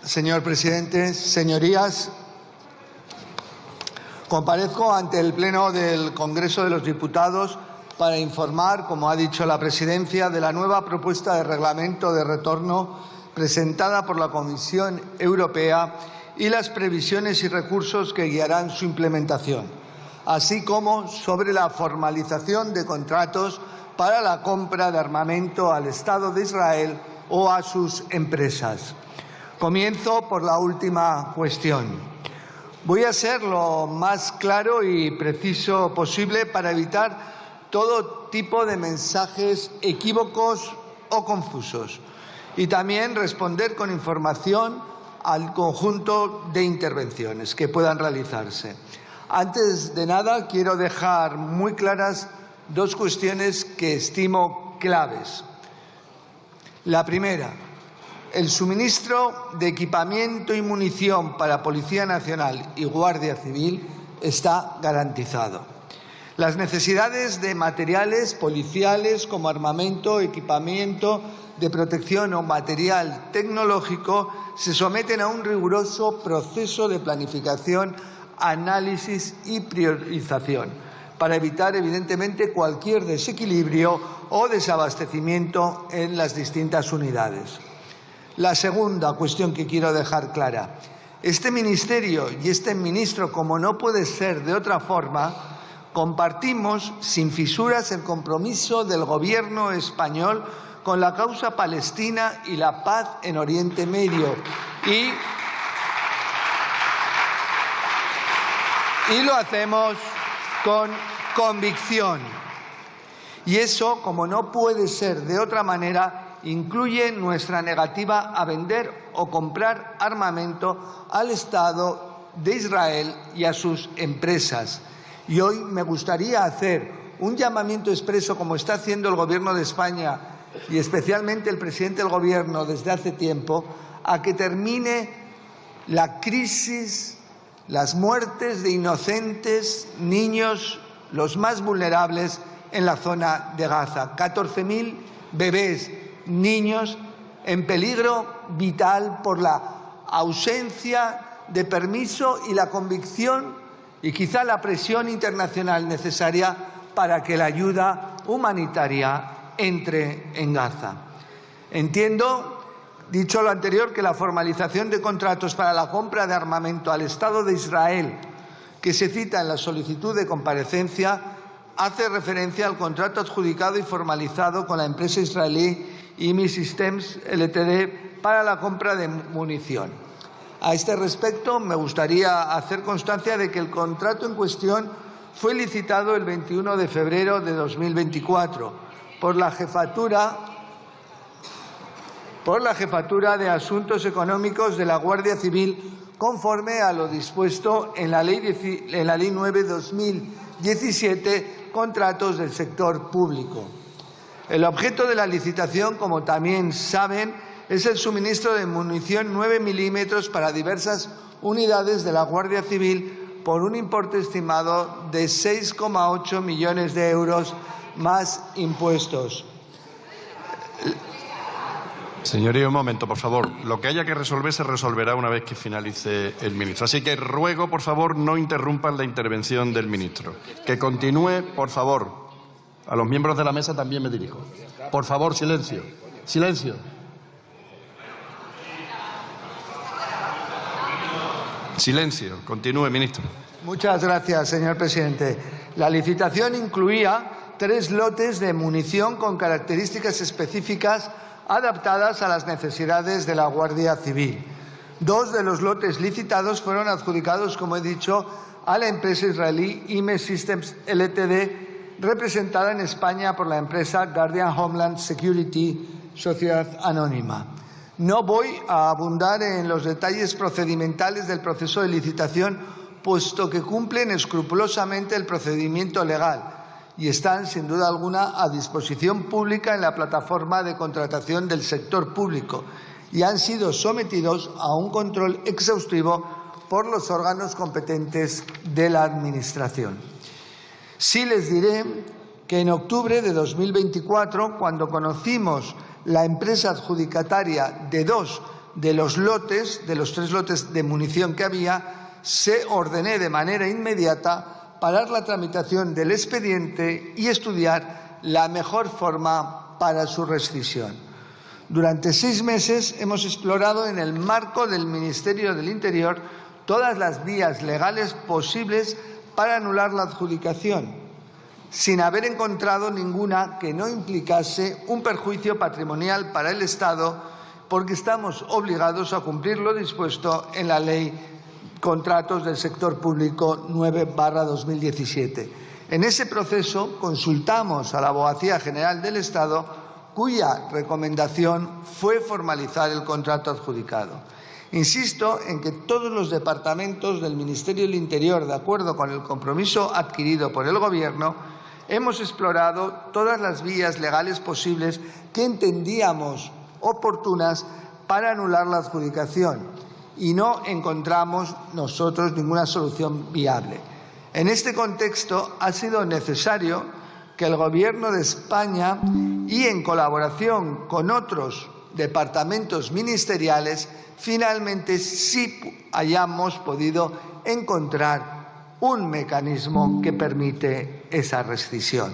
Señor presidente, señorías, comparezco ante el Pleno del Congreso de los Diputados para informar, como ha dicho la Presidencia, de la nueva propuesta de reglamento de retorno presentada por la Comisión Europea y las previsiones y recursos que guiarán su implementación, así como sobre la formalización de contratos para la compra de armamento al Estado de Israel o a sus empresas. Comienzo por la última cuestión. Voy a ser lo más claro y preciso posible para evitar todo tipo de mensajes equívocos o confusos y también responder con información al conjunto de intervenciones que puedan realizarse. Antes de nada, quiero dejar muy claras dos cuestiones que estimo claves. La primera: el suministro de equipamiento y munición para Policía Nacional y Guardia Civil está garantizado. Las necesidades de materiales policiales como armamento, equipamiento de protección o material tecnológico se someten a un riguroso proceso de planificación, análisis y priorización para evitar, evidentemente, cualquier desequilibrio o desabastecimiento en las distintas unidades. La segunda cuestión que quiero dejar clara: este Ministerio y este ministro, como no puede ser de otra forma, compartimos sin fisuras el compromiso del Gobierno español con la causa palestina y la paz en Oriente Medio y lo hacemos con convicción. Y eso, como no puede ser de otra manera, incluye nuestra negativa a vender o comprar armamento al Estado de Israel y a sus empresas. Y hoy me gustaría hacer un llamamiento expreso, como está haciendo el Gobierno de España y especialmente el presidente del Gobierno desde hace tiempo, a que termine la crisis, las muertes de inocentes niños, los más vulnerables, en la zona de Gaza. 14.000 bebés, niños en peligro vital por la ausencia de permiso y la convicción y quizá la presión internacional necesaria para que la ayuda humanitaria entre en Gaza. Entiendo, dicho lo anterior, que la formalización de contratos para la compra de armamento al Estado de Israel, que se cita en la solicitud de comparecencia, hace referencia al contrato adjudicado y formalizado con la empresa israelí IMI Systems Ltd para la compra de munición. A este respecto, me gustaría hacer constancia de que el contrato en cuestión fue licitado el 21 de febrero de 2024 por la Jefatura de Asuntos Económicos de la Guardia Civil, conforme a lo dispuesto en la Ley 9/2017, Contratos del Sector Público. El objeto de la licitación, como también saben, es el suministro de munición 9 milímetros para diversas unidades de la Guardia Civil por un importe estimado de 6,8 millones de euros más impuestos. Señoría, un momento, por favor. Lo que haya que resolver se resolverá una vez que finalice el ministro. Así que ruego, por favor, no interrumpan la intervención del ministro. Que continúe, por favor. A los miembros de la mesa también me dirijo. Por favor, silencio. Silencio. Silencio. Continúe, ministro. Muchas gracias, señor presidente. La licitación incluía 3 lotes de munición con características específicas adaptadas a las necesidades de la Guardia Civil. 2 de los lotes licitados fueron adjudicados, como he dicho, a la empresa israelí IME Systems Ltd, representada en España por la empresa Guardian Homeland Security, Sociedad Anónima. No voy a abundar en los detalles procedimentales del proceso de licitación, puesto que cumplen escrupulosamente el procedimiento legal y están, sin duda alguna, a disposición pública en la plataforma de contratación del sector público y han sido sometidos a un control exhaustivo por los órganos competentes de la Administración. Sí les diré que en octubre de 2024, cuando conocimos la empresa adjudicataria de 2 de los 3 lotes de munición que había, se ordené de manera inmediata parar la tramitación del expediente y estudiar la mejor forma para su rescisión. Durante 6 meses hemos explorado en el marco del Ministerio del Interior todas las vías legales posibles para anular la adjudicación, sin haber encontrado ninguna que no implicase un perjuicio patrimonial para el Estado, porque estamos obligados a cumplir lo dispuesto en la Ley Contratos del Sector Público 9/2017. En ese proceso consultamos a la Abogacía General del Estado, cuya recomendación fue formalizar el contrato adjudicado. Insisto en que todos los departamentos del Ministerio del Interior, de acuerdo con el compromiso adquirido por el Gobierno, hemos explorado todas las vías legales posibles que entendíamos oportunas para anular la adjudicación y no encontramos nosotros ninguna solución viable. En este contexto ha sido necesario que el Gobierno de España y en colaboración con otros departamentos ministeriales finalmente sí hayamos podido encontrar un mecanismo que permite esa rescisión.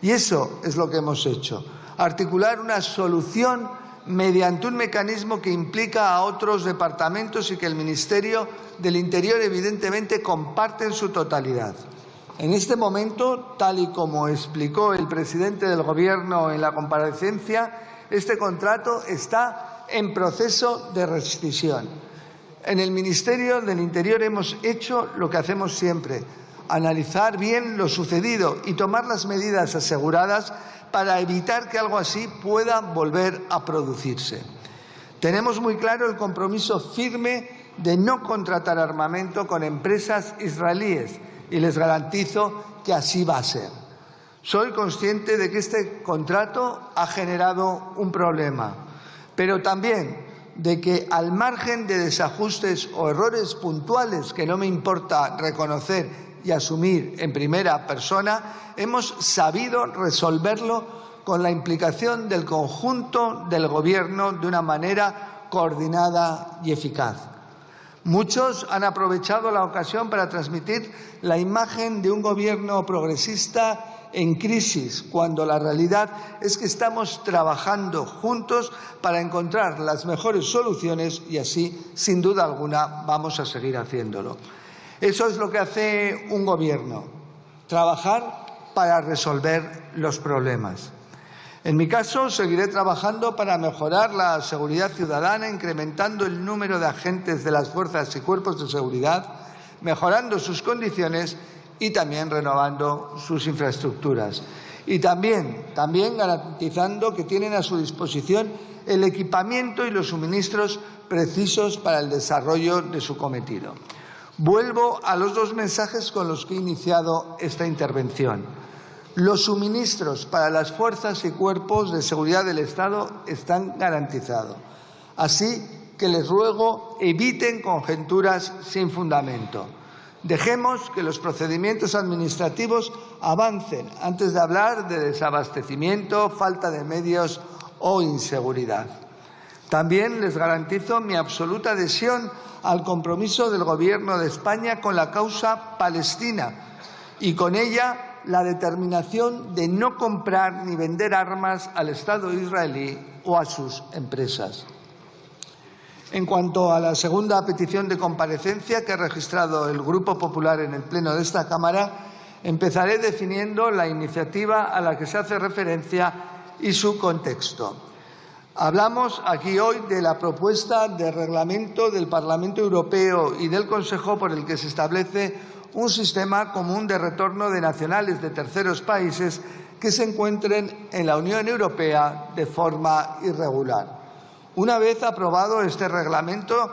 Y eso es lo que hemos hecho, articular una solución mediante un mecanismo que implica a otros departamentos y que el Ministerio del Interior evidentemente comparte en su totalidad. En este momento, tal y como explicó el presidente del Gobierno en la comparecencia, este contrato está en proceso de rescisión. En el Ministerio del Interior hemos hecho lo que hacemos siempre, analizar bien lo sucedido y tomar las medidas aseguradas para evitar que algo así pueda volver a producirse. Tenemos muy claro el compromiso firme de no contratar armamento con empresas israelíes y les garantizo que así va a ser. Soy consciente de que este contrato ha generado un problema, pero también de que, al margen de desajustes o errores puntuales que no me importa reconocer y asumir en primera persona, hemos sabido resolverlo con la implicación del conjunto del Gobierno de una manera coordinada y eficaz. Muchos han aprovechado la ocasión para transmitir la imagen de un Gobierno progresista en crisis, cuando la realidad es que estamos trabajando juntos para encontrar las mejores soluciones y así, sin duda alguna, vamos a seguir haciéndolo. Eso es lo que hace un Gobierno, trabajar para resolver los problemas. En mi caso, seguiré trabajando para mejorar la seguridad ciudadana, incrementando el número de agentes de las fuerzas y cuerpos de seguridad, mejorando sus condiciones y también renovando sus infraestructuras. Y también garantizando que tienen a su disposición el equipamiento y los suministros precisos para el desarrollo de su cometido. Vuelvo a los 2 mensajes con los que he iniciado esta intervención. Los suministros para las fuerzas y cuerpos de seguridad del Estado están garantizados. Así que les ruego eviten conjeturas sin fundamento. Dejemos que los procedimientos administrativos avancen antes de hablar de desabastecimiento, falta de medios o inseguridad. También les garantizo mi absoluta adhesión al compromiso del Gobierno de España con la causa palestina y con ella la determinación de no comprar ni vender armas al Estado israelí o a sus empresas. En cuanto a la segunda petición de comparecencia que ha registrado el Grupo Popular en el Pleno de esta Cámara, empezaré definiendo la iniciativa a la que se hace referencia y su contexto. Hablamos aquí hoy de la propuesta de reglamento del Parlamento Europeo y del Consejo por el que se establece un sistema común de retorno de nacionales de terceros países que se encuentren en la Unión Europea de forma irregular. Una vez aprobado este reglamento,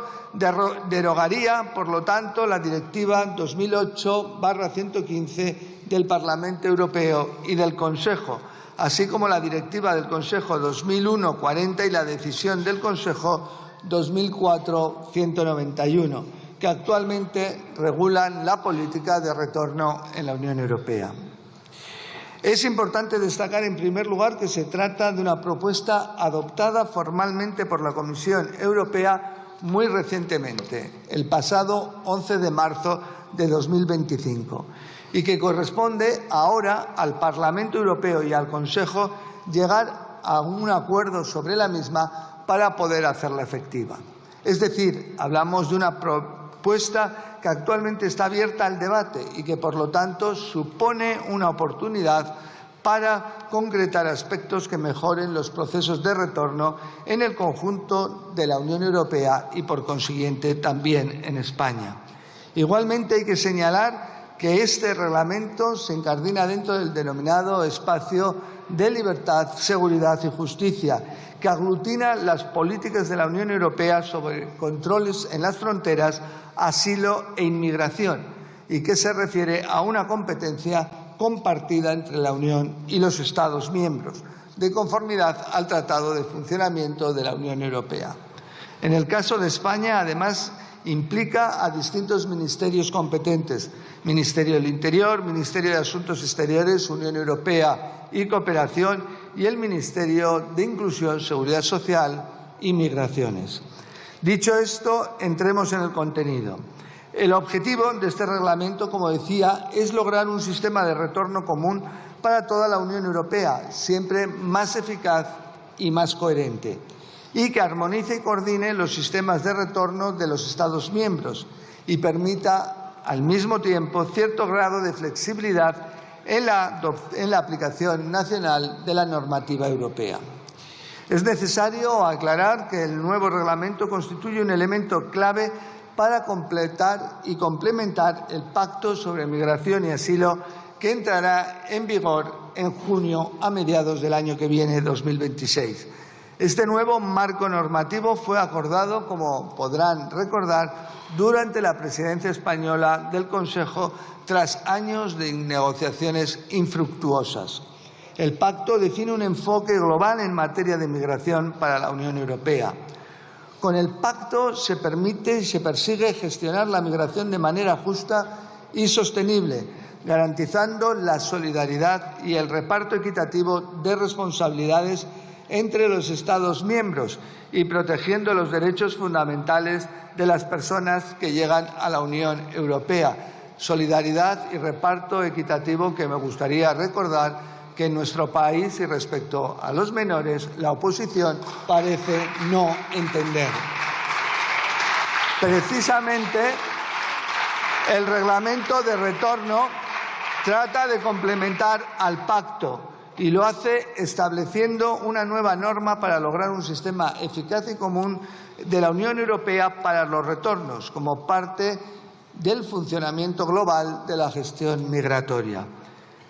derogaría, por lo tanto, la Directiva 2008/115 del Parlamento Europeo y del Consejo, así como la Directiva del Consejo 2001/40 y la Decisión del Consejo 2004/191, que actualmente regulan la política de retorno en la Unión Europea. Es importante destacar, en primer lugar, que se trata de una propuesta adoptada formalmente por la Comisión Europea muy recientemente, el pasado 11 de marzo de 2025, y que corresponde ahora al Parlamento Europeo y al Consejo llegar a un acuerdo sobre la misma para poder hacerla efectiva. Es decir, hablamos de una propuesta que actualmente está abierta al debate y que, por lo tanto, supone una oportunidad para concretar aspectos que mejoren los procesos de retorno en el conjunto de la Unión Europea y, por consiguiente, también en España. Igualmente, hay que señalar que este reglamento se incardina dentro del denominado espacio de libertad, seguridad y justicia, que aglutina las políticas de la Unión Europea sobre controles en las fronteras, asilo e inmigración, y que se refiere a una competencia compartida entre la Unión y los Estados miembros, de conformidad al Tratado de Funcionamiento de la Unión Europea. En el caso de España, además, implica a distintos ministerios competentes: Ministerio del Interior, Ministerio de Asuntos Exteriores, Unión Europea y Cooperación, y el Ministerio de Inclusión, Seguridad Social y Migraciones. Dicho esto, entremos en el contenido. El objetivo de este reglamento, como decía, es lograr un sistema de retorno común para toda la Unión Europea, siempre más eficaz y más coherente, y que armonice y coordine los sistemas de retorno de los Estados miembros y permita, al mismo tiempo, cierto grado de flexibilidad en la aplicación nacional de la normativa europea. Es necesario aclarar que el nuevo reglamento constituye un elemento clave para completar y complementar el Pacto sobre Migración y Asilo, que entrará en vigor en junio, a mediados del año que viene, 2026. Este nuevo marco normativo fue acordado, como podrán recordar, durante la presidencia española del Consejo, tras años de negociaciones infructuosas. El pacto define un enfoque global en materia de migración para la Unión Europea. Con el pacto se permite y se persigue gestionar la migración de manera justa y sostenible, garantizando la solidaridad y el reparto equitativo de responsabilidades entre los Estados miembros y protegiendo los derechos fundamentales de las personas que llegan a la Unión Europea. Solidaridad y reparto equitativo que me gustaría recordar que en nuestro país, y respecto a los menores, la oposición parece no entender. Precisamente, el reglamento de retorno trata de complementar al pacto y lo hace estableciendo una nueva norma para lograr un sistema eficaz y común de la Unión Europea para los retornos, como parte del funcionamiento global de la gestión migratoria.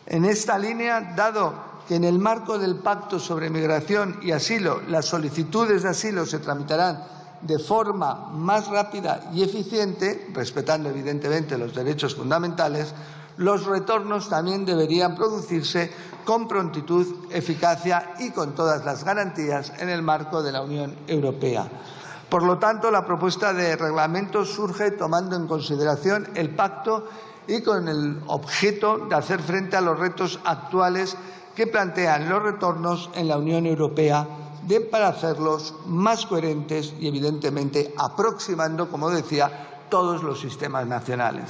En esta línea, dado que en el marco del Pacto sobre Migración y Asilo las solicitudes de asilo se tramitarán de forma más rápida y eficiente, respetando evidentemente los derechos fundamentales, los retornos también deberían producirse con prontitud, eficacia y con todas las garantías en el marco de la Unión Europea. Por lo tanto, la propuesta de reglamento surge tomando en consideración el pacto y con el objeto de hacer frente a los retos actuales que plantean los retornos en la Unión Europea, para hacerlos más coherentes y, evidentemente, aproximando, como decía, todos los sistemas nacionales.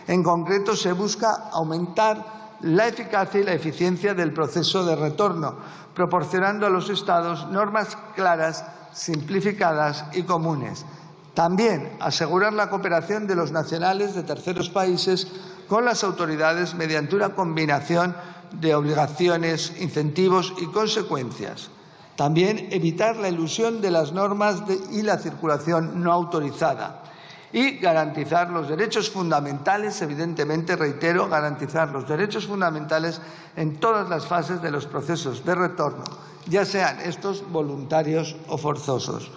En concreto, se busca aumentar la eficacia y la eficiencia del proceso de retorno, proporcionando a los Estados normas claras, simplificadas y comunes. También asegurar la cooperación de los nacionales de terceros países con las autoridades mediante una combinación de obligaciones, incentivos y consecuencias. También evitar la elusión de las normas y la circulación no autorizada. Y garantizar los derechos fundamentales, evidentemente, reitero, garantizar los derechos fundamentales en todas las fases de los procesos de retorno, ya sean estos voluntarios o forzosos.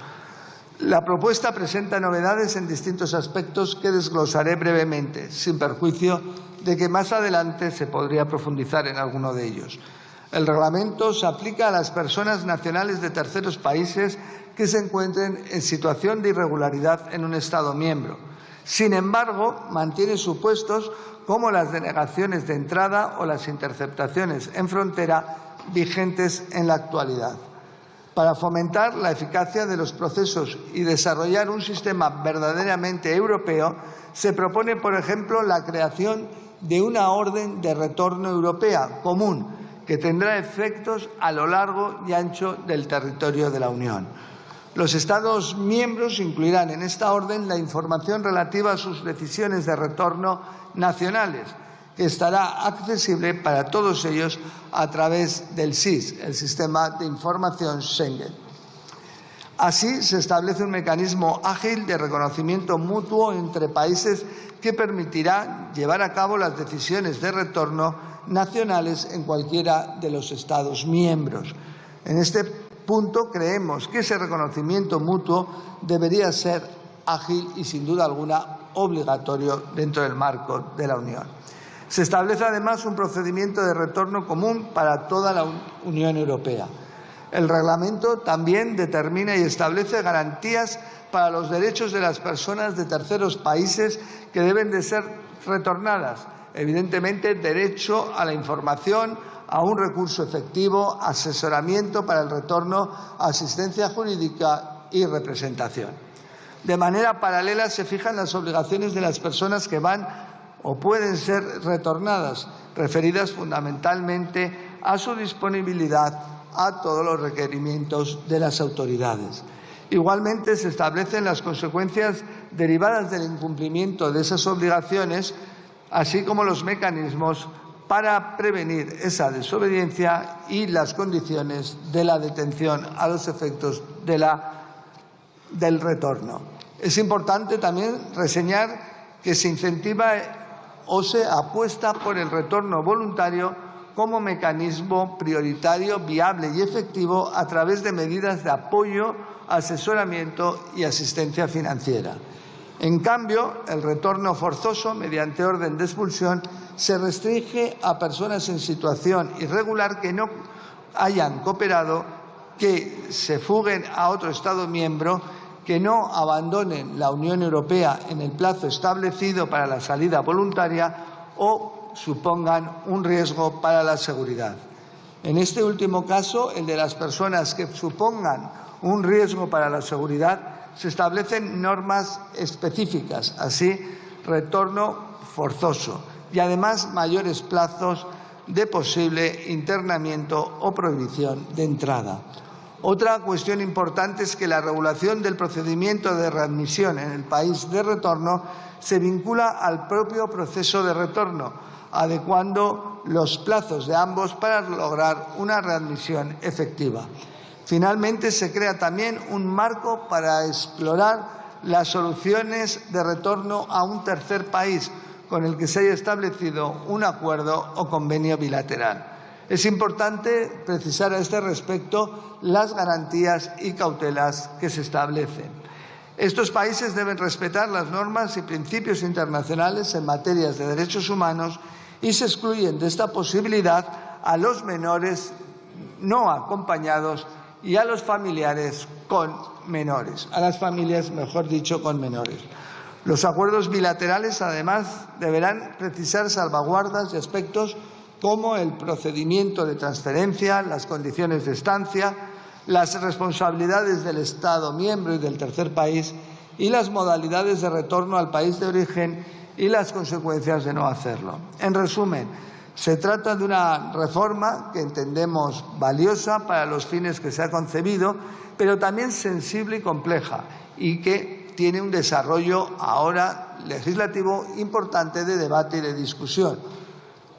La propuesta presenta novedades en distintos aspectos que desglosaré brevemente, sin perjuicio de que más adelante se podría profundizar en alguno de ellos. El reglamento se aplica a las personas nacionales de terceros países que se encuentren en situación de irregularidad en un Estado miembro. Sin embargo, mantiene supuestos como las denegaciones de entrada o las interceptaciones en frontera vigentes en la actualidad. Para fomentar la eficacia de los procesos y desarrollar un sistema verdaderamente europeo, se propone, por ejemplo, la creación de una orden de retorno europea común que tendrá efectos a lo largo y ancho del territorio de la Unión. Los Estados miembros incluirán en esta orden la información relativa a sus decisiones de retorno nacionales, que estará accesible para todos ellos a través del SIS, el Sistema de Información Schengen. Así, se establece un mecanismo ágil de reconocimiento mutuo entre países que permitirá llevar a cabo las decisiones de retorno nacionales en cualquiera de los Estados miembros. En este punto creemos que ese reconocimiento mutuo debería ser ágil y, sin duda alguna, obligatorio dentro del marco de la Unión. Se establece además un procedimiento de retorno común para toda la Unión Europea. El reglamento también determina y establece garantías para los derechos de las personas de terceros países que deben de ser retornadas. Evidentemente, derecho a la información, a un recurso efectivo, asesoramiento para el retorno, asistencia jurídica y representación. De manera paralela, se fijan las obligaciones de las personas que van o pueden ser retornadas, referidas fundamentalmente a su disponibilidad a todos los requerimientos de las autoridades. Igualmente, se establecen las consecuencias derivadas del incumplimiento de esas obligaciones, así como los mecanismos para prevenir esa desobediencia y las condiciones de la detención a los efectos del retorno. Es importante también reseñar que se incentiva o se apuesta por el retorno voluntario como mecanismo prioritario, viable y efectivo a través de medidas de apoyo, asesoramiento y asistencia financiera. En cambio, el retorno forzoso, mediante orden de expulsión, se restringe a personas en situación irregular que no hayan cooperado, que se fuguen a otro Estado miembro, que no abandonen la Unión Europea en el plazo establecido para la salida voluntaria o supongan un riesgo para la seguridad. En este último caso, el de las personas que supongan un riesgo para la seguridad, se establecen normas específicas, así retorno forzoso y además mayores plazos de posible internamiento o prohibición de entrada. Otra cuestión importante es que la regulación del procedimiento de readmisión en el país de retorno se vincula al propio proceso de retorno, adecuando los plazos de ambos para lograr una readmisión efectiva. Finalmente, se crea también un marco para explorar las soluciones de retorno a un tercer país con el que se haya establecido un acuerdo o convenio bilateral. Es importante precisar a este respecto las garantías y cautelas que se establecen. Estos países deben respetar las normas y principios internacionales en materias de derechos humanos y se excluyen de esta posibilidad a los menores no acompañados y a los familiares con menores, a las familias, mejor dicho, con menores. Los acuerdos bilaterales, además, deberán precisar salvaguardas y aspectos como el procedimiento de transferencia, las condiciones de estancia, las responsabilidades del Estado miembro y del tercer país y las modalidades de retorno al país de origen y las consecuencias de no hacerlo. En resumen, se trata de una reforma que entendemos valiosa para los fines que se ha concebido, pero también sensible y compleja, y que tiene un desarrollo ahora legislativo importante de debate y de discusión.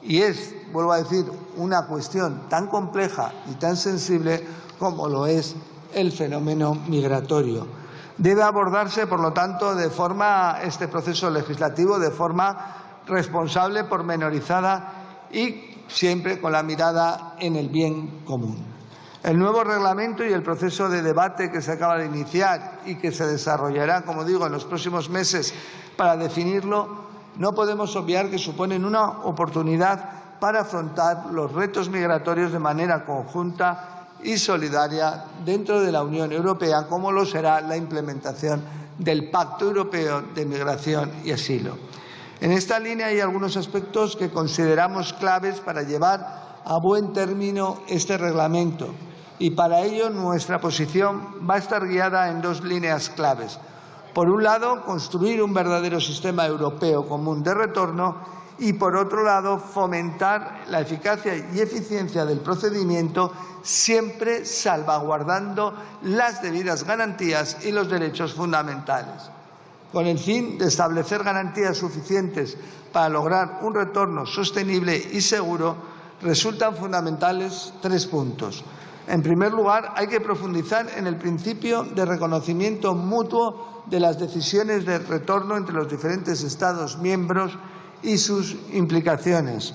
Y es, vuelvo a decir, una cuestión tan compleja y tan sensible como lo es el fenómeno migratorio. Debe abordarse, por lo tanto, este proceso legislativo de forma responsable, pormenorizada y siempre con la mirada en el bien común. El nuevo reglamento y el proceso de debate que se acaba de iniciar y que se desarrollará, como digo, en los próximos meses para definirlo, no podemos obviar que suponen una oportunidad para afrontar los retos migratorios de manera conjunta y solidaria dentro de la Unión Europea, como lo será la implementación del Pacto Europeo de Migración y Asilo. En esta línea hay algunos aspectos que consideramos claves para llevar a buen término este reglamento y para ello nuestra posición va a estar guiada en dos líneas claves. Por un lado, construir un verdadero sistema europeo común de retorno y, por otro lado, fomentar la eficacia y eficiencia del procedimiento, siempre salvaguardando las debidas garantías y los derechos fundamentales. Con el fin de establecer garantías suficientes para lograr un retorno sostenible y seguro, resultan fundamentales 3 puntos. En primer lugar, hay que profundizar en el principio de reconocimiento mutuo de las decisiones de retorno entre los diferentes Estados miembros y sus implicaciones.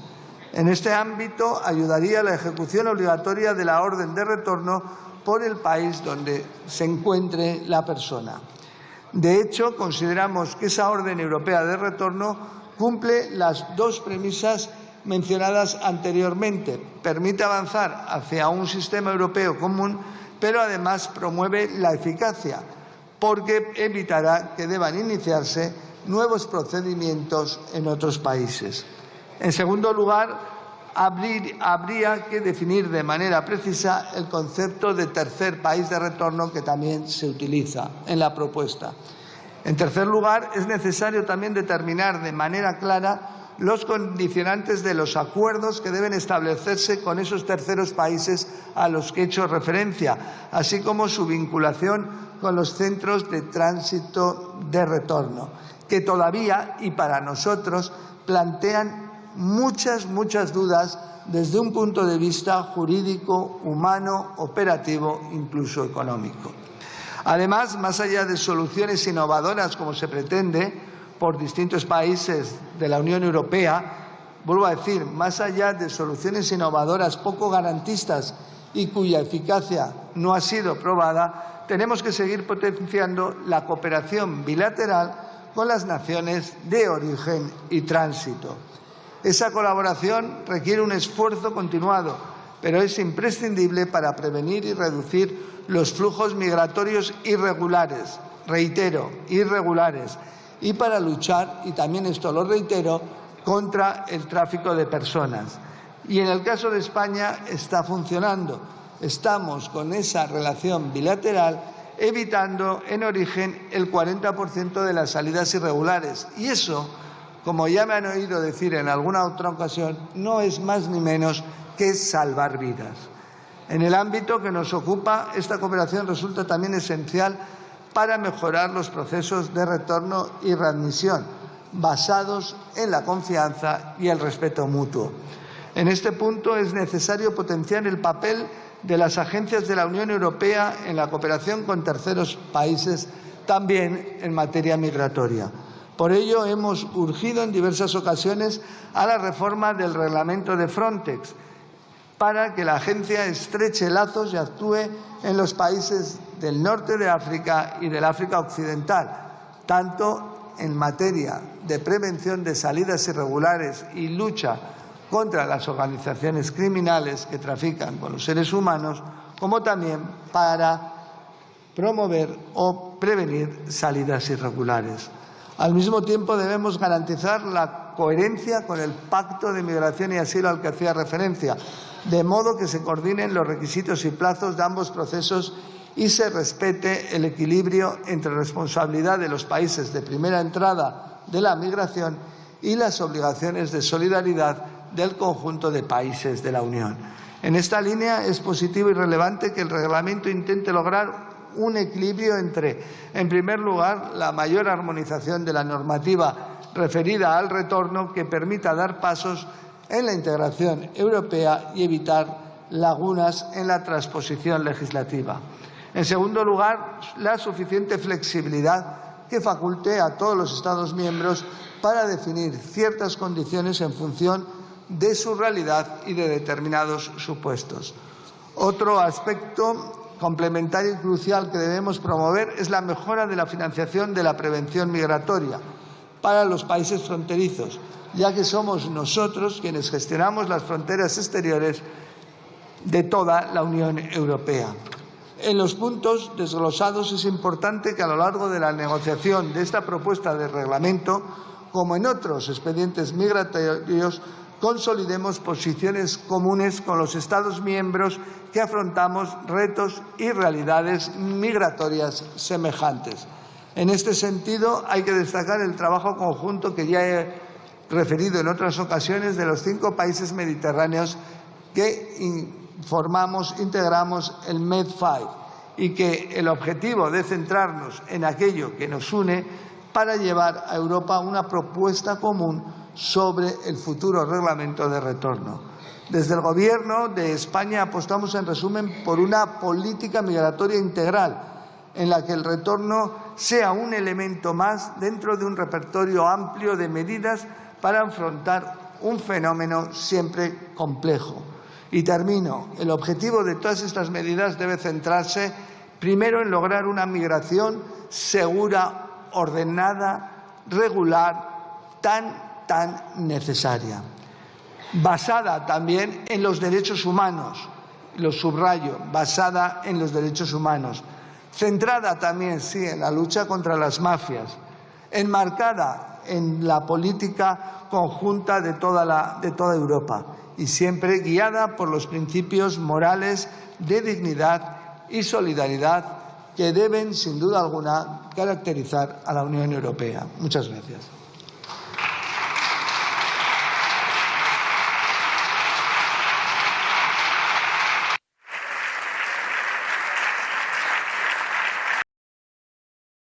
En este ámbito ayudaría la ejecución obligatoria de la orden de retorno por el país donde se encuentre la persona. De hecho, consideramos que esa orden europea de retorno cumple las dos premisas mencionadas anteriormente. Permite avanzar hacia un sistema europeo común, pero además promueve la eficacia, porque evitará que deban iniciarse nuevos procedimientos en otros países. En segundo lugar, habría que definir de manera precisa el concepto de tercer país de retorno que también se utiliza en la propuesta. En tercer lugar, es necesario también determinar de manera clara los condicionantes de los acuerdos que deben establecerse con esos terceros países a los que he hecho referencia, así como su vinculación con los centros de tránsito de retorno, que todavía, y para nosotros, plantean muchas dudas desde un punto de vista jurídico, humano, operativo, incluso económico. Además, más allá de soluciones innovadoras como se pretende por distintos países de la Unión Europea, vuelvo a decir, más allá de soluciones innovadoras poco garantistas y cuya eficacia no ha sido probada, tenemos que seguir potenciando la cooperación bilateral con las naciones de origen y tránsito. Esa colaboración requiere un esfuerzo continuado, pero es imprescindible para prevenir y reducir los flujos migratorios irregulares, reitero, irregulares, y para luchar, y también esto lo reitero, contra el tráfico de personas. Y en el caso de España está funcionando. Estamos con esa relación bilateral evitando en origen el 40% de las salidas irregulares. Y eso, como ya me han oído decir en alguna otra ocasión, no es más ni menos que salvar vidas. En el ámbito que nos ocupa, esta cooperación resulta también esencial para mejorar los procesos de retorno y readmisión, basados en la confianza y el respeto mutuo. En este punto es necesario potenciar el papel de las agencias de la Unión Europea en la cooperación con terceros países, también en materia migratoria. Por ello, hemos urgido en diversas ocasiones a la reforma del reglamento de Frontex, para que la agencia estreche lazos y actúe en los países del norte de África y del África Occidental, tanto en materia de prevención de salidas irregulares y lucha contra las organizaciones criminales que trafican con los seres humanos, como también para promover o prevenir salidas irregulares. Al mismo tiempo, debemos garantizar la coherencia con el Pacto de Migración y Asilo al que hacía referencia, de modo que se coordinen los requisitos y plazos de ambos procesos y se respete el equilibrio entre responsabilidad de los países de primera entrada de la migración y las obligaciones de solidaridad del conjunto de países de la Unión. En esta línea es positivo y relevante que el reglamento intente lograr un equilibrio entre, en primer lugar, la mayor armonización de la normativa referida al retorno que permita dar pasos en la integración europea y evitar lagunas en la transposición legislativa. En segundo lugar, la suficiente flexibilidad que faculte a todos los Estados miembros para definir ciertas condiciones en función de su realidad y de determinados supuestos. Otro aspecto complementario y crucial que debemos promover es la mejora de la financiación de la prevención migratoria para los países fronterizos, ya que somos nosotros quienes gestionamos las fronteras exteriores de toda la Unión Europea. En los puntos desglosados es importante que a lo largo de la negociación de esta propuesta de reglamento, como en otros expedientes migratorios, consolidemos posiciones comunes con los Estados miembros que afrontamos retos y realidades migratorias semejantes. En este sentido, hay que destacar el trabajo conjunto que ya he referido en otras ocasiones de los 5 países mediterráneos que integramos el Med5 y que el objetivo de centrarnos en aquello que nos une para llevar a Europa una propuesta común sobre el futuro reglamento de retorno. Desde el Gobierno de España apostamos, en resumen, por una política migratoria integral en la que el retorno sea un elemento más dentro de un repertorio amplio de medidas para afrontar un fenómeno siempre complejo. Y termino. El objetivo de todas estas medidas debe centrarse primero en lograr una migración segura, ordenada, regular, tan necesaria, basada también en los derechos humanos, lo subrayo, basada en los derechos humanos, centrada también, sí, en la lucha contra las mafias, enmarcada en la política conjunta de toda Europa y siempre guiada por los principios morales de dignidad y solidaridad que deben, sin duda alguna, caracterizar a la Unión Europea. Muchas gracias.